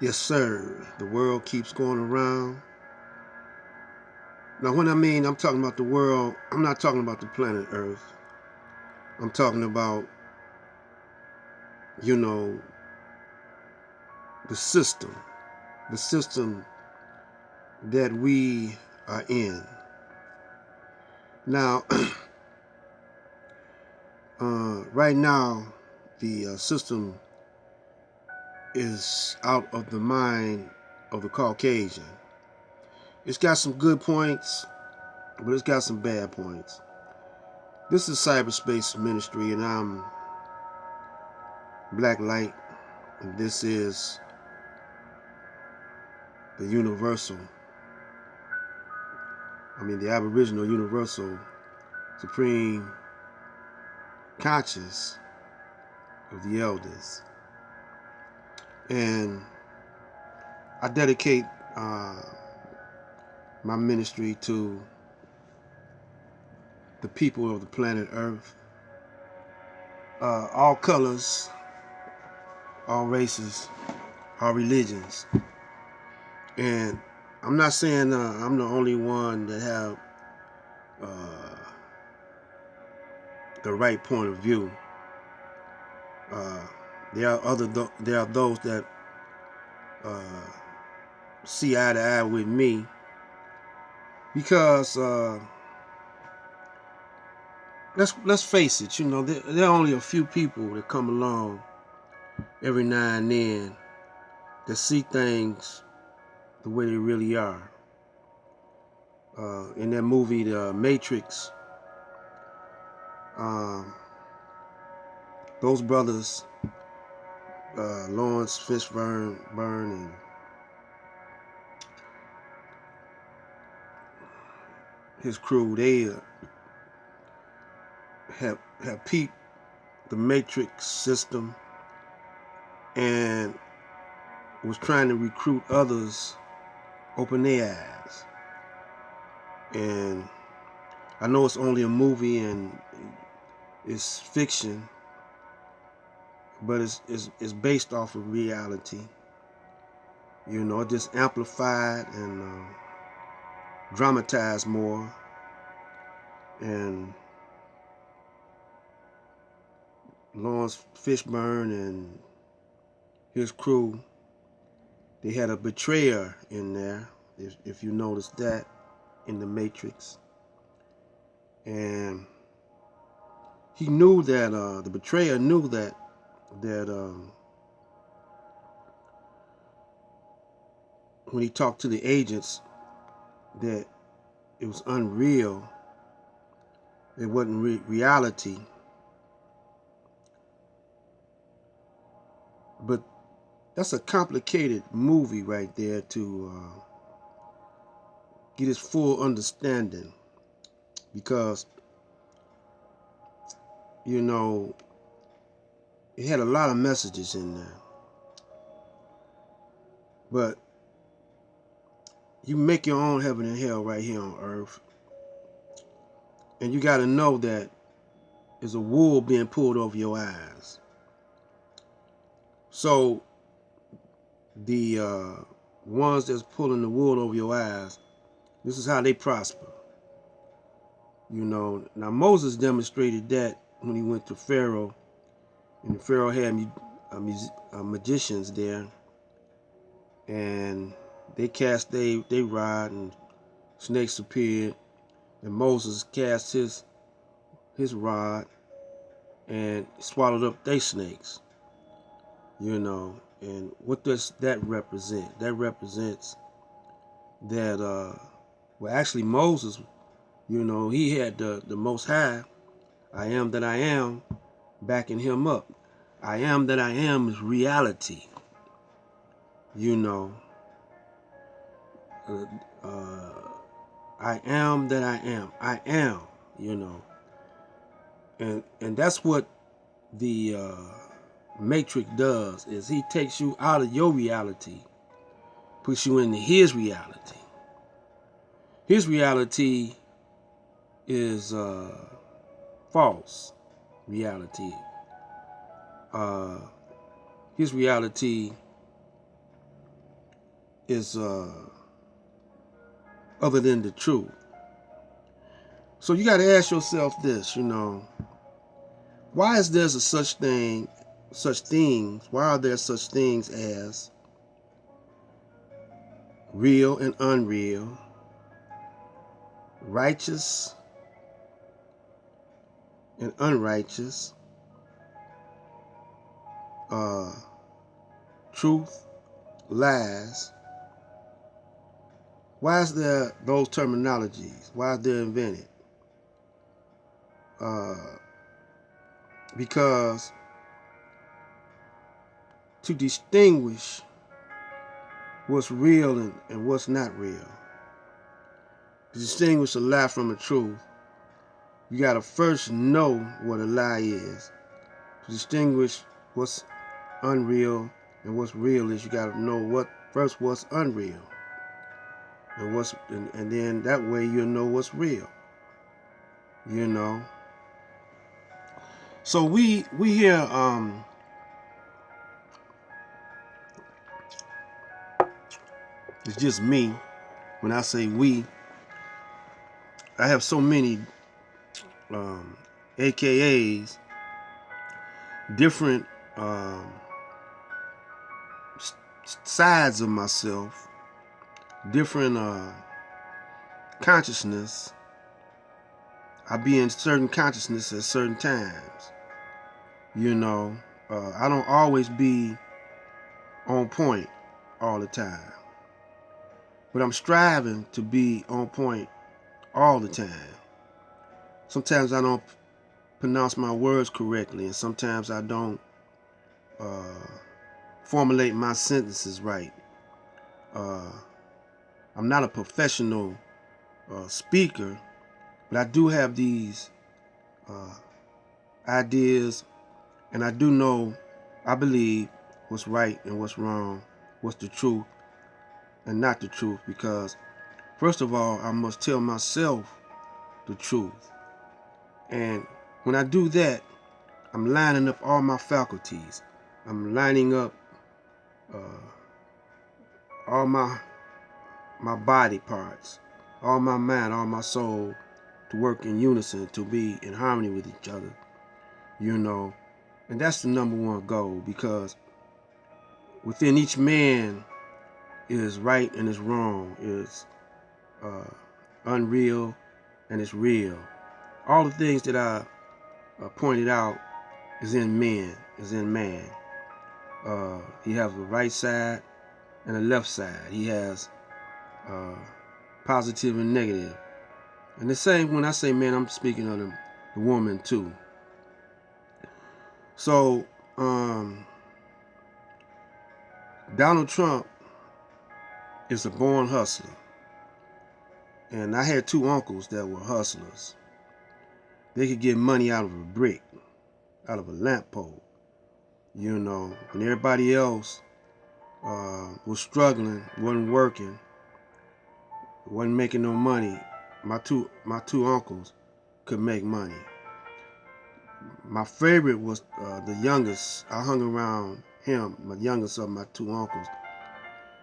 Yes, sir. The world keeps going around. Now, when I mean I'm talking about the world, I'm not talking about the planet Earth. I'm talking about, you know, the system, the system that we are in. Now, right now, the system is out of the mind of the Caucasian. It's got some good points, but it's got some bad points. This is Cyberspace Ministry, and I'm Black Light, and this is the the Aboriginal Universal Supreme Conscious of the Elders. And I dedicate my ministry to the people of the planet Earth, all colors, all races, all religions. And I'm not saying I'm the only one that have the right point of view. Uh, there are those that uh, see eye to eye with me because let's face it, there are only a few people that come along every now and then that see things the way they really are. In that movie, The Matrix, those brothers, Lawrence Fishburne, and his crew, they have peeped the Matrix system and was trying to recruit others, open their eyes. And I know it's only a movie and it's fiction, but it's based off of reality. It just amplified and dramatized more. And Lawrence Fishburne and his crew, they had a betrayer in there, if you notice that, in the Matrix. And he knew that, the betrayer knew that when he talked to the agents, that it was unreal. It wasn't reality. But that's a complicated movie right there to get its full understanding, because it had a lot of messages in there. But you make your own heaven and hell right here on earth, and you got to know that there's a wool being pulled over your eyes. So the ones that's pulling the wool over your eyes, this is how they prosper. Now Moses demonstrated that when he went to Pharaoh, and Pharaoh had magicians there, and they cast they rod, and snakes appeared, and Moses cast his rod and swallowed up they snakes. And what does that represent? That represents that actually Moses, he had the Most High, I am that I am, backing him up. I am that I am is reality. I am that I am. I am, and that's what the Matrix does, is he takes you out of your reality, puts you into his reality. His reality is false reality. His reality is other than the truth. So you got to ask yourself this, why is there such things? Why are there such things as real and unreal, righteous and unrighteous, truth, lies? Why is there those terminologies? Why are they invented? Because to distinguish what's real and what's not real, to distinguish a lie from the truth, you got to first know what a lie is. To distinguish what's unreal and what's real is you got to know what's unreal, and then that way you'll know what's real. So we here it's just me. When I say we, I have so many AKAs, different sides of myself, different consciousness. I be in certain consciousness at certain times. I don't always be on point all the time, but I'm striving to be on point all the time. Sometimes I don't pronounce my words correctly, and sometimes I don't formulate my sentences right. I'm not a professional speaker, but I do have these ideas, and I do know, I believe what's right and what's wrong, what's the truth and not the truth, because first of all, I must tell myself the truth. And when I do that, I'm lining up all my faculties. I'm lining up all my body parts, all my mind, all my soul to work in unison, to be in harmony with each other, And that's the number one goal, because within each man is right and is wrong, is unreal and is real. All the things that I pointed out is in men, is in man. He has a right side and a left side. He has positive and negative. And the same, when I say man, I'm speaking of the woman too. So Donald Trump is a born hustler. And I had two uncles that were hustlers. They could get money out of a brick, out of a lamp pole. When everybody else was struggling, wasn't working, wasn't making no money, my two uncles could make money. My favorite was the youngest. I hung around him, my youngest of my two uncles.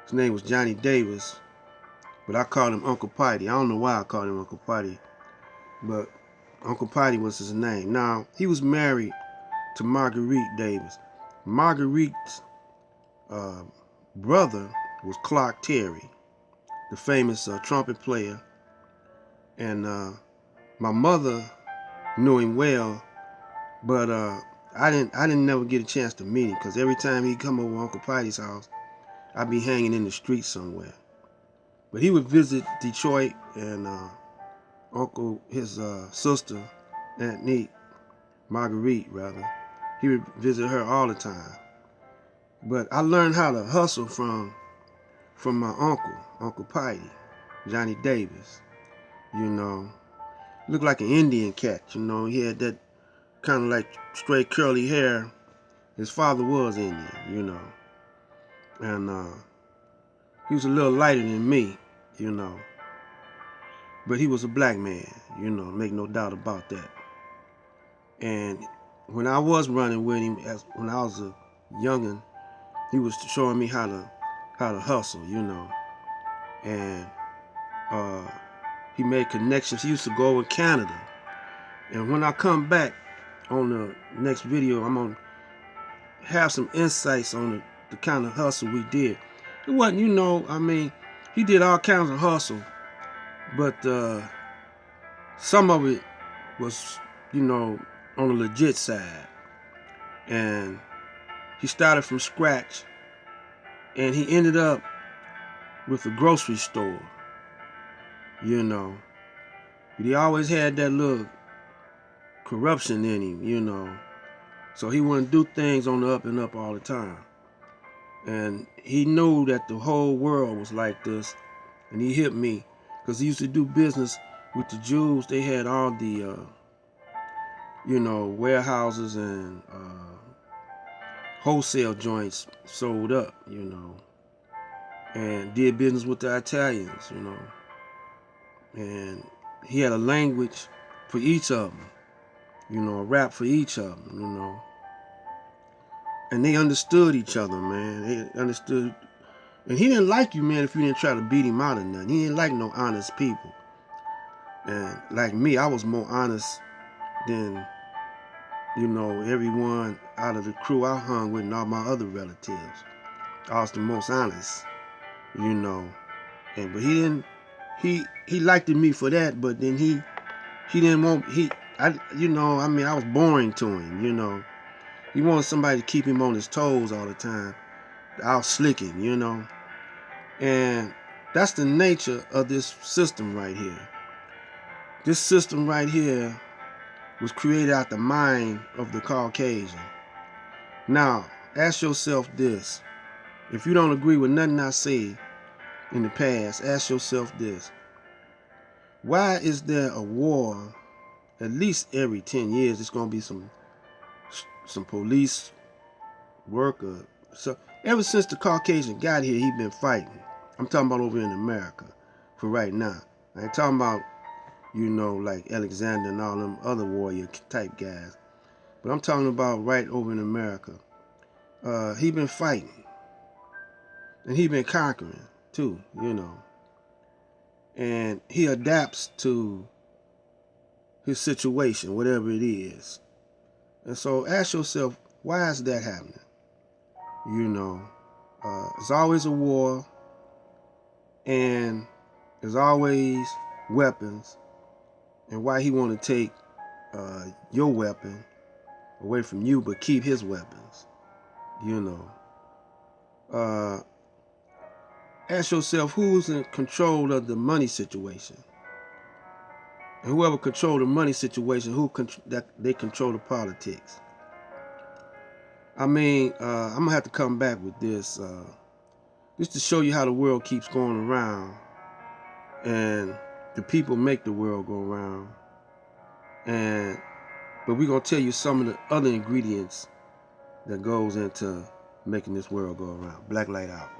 His name was Johnny Davis, but I called him Uncle Potty. I don't know why I called him Uncle Potty, but Uncle Potty was his name. Now, he was married to Marguerite Davis. Marguerite's brother was Clark Terry, the famous trumpet player. And my mother knew him well, but I didn't never get a chance to meet him, because every time he'd come over to Uncle Potty's house, I'd be hanging in the street somewhere. But he would visit Detroit, and his sister, Aunt Neat, Marguerite rather, he would visit her all the time. But I learned how to hustle from my Uncle Potty, Johnny Davis. Looked like an Indian cat. He had that kind of like straight curly hair. His father was Indian, and he was a little lighter than me, but he was a black man, make no doubt about that. And when I was running with him, when I was a youngin', he was showing me how how to hustle, you know. And he made connections. He used to go in Canada. And when I come back on the next video, I'm going to have some insights on the kind of hustle we did. It wasn't, you know, I mean, he did all kinds of hustle, but some of it was, you know, on the legit side. And he started from scratch, and he ended up with a grocery store, you know. But he always had that little corruption in him, you know. So he wouldn't do things on the up and up all the time. And he knew that the whole world was like this. And he hit me because he used to do business with the Jews. They had all the, you know, warehouses and wholesale joints sold up, you know. And did business with the Italians, you know. And he had a language for each of them, you know, a rap for each of them, you know. And they understood each other, man. They understood. And he didn't like you, man, if you didn't try to beat him out or nothing. He didn't like no honest people. And like me, I was more honest than, you know, everyone out of the crew I hung with and all my other relatives. I was the most honest, you know. And but he didn't. He liked me for that, but then he didn't want you know, I mean, I was boring to him, you know. He wanted somebody to keep him on his toes all the time. I'll slick him, you know. And that's the nature of this system right here. This system right here was created out the mind of the Caucasian. Now, ask yourself this. If you don't agree with nothing I say in the past, ask yourself this. Why is there a war at least every 10 years? It's going to be some police worker. So ever since the Caucasian got here, he been fighting. I'm talking about over in America for right now. I ain't talking about, you know, like Alexander and all them other warrior type guys. But I'm talking about right over in America. He been fighting. And he been conquering too, you know. And he adapts to his situation, whatever it is. And so ask yourself, why is that happening? You know, there's always a war, and there's always weapons. And why he want to take your weapon away from you, but keep his weapons? You know. Ask yourself, who's in control of the money situation? And whoever control the money situation, they control the politics. I mean, I'm gonna have to come back with this, just to show you how the world keeps going around, and the people make the world go around. But we're gonna tell you some of the other ingredients that goes into making this world go around. Black Light out.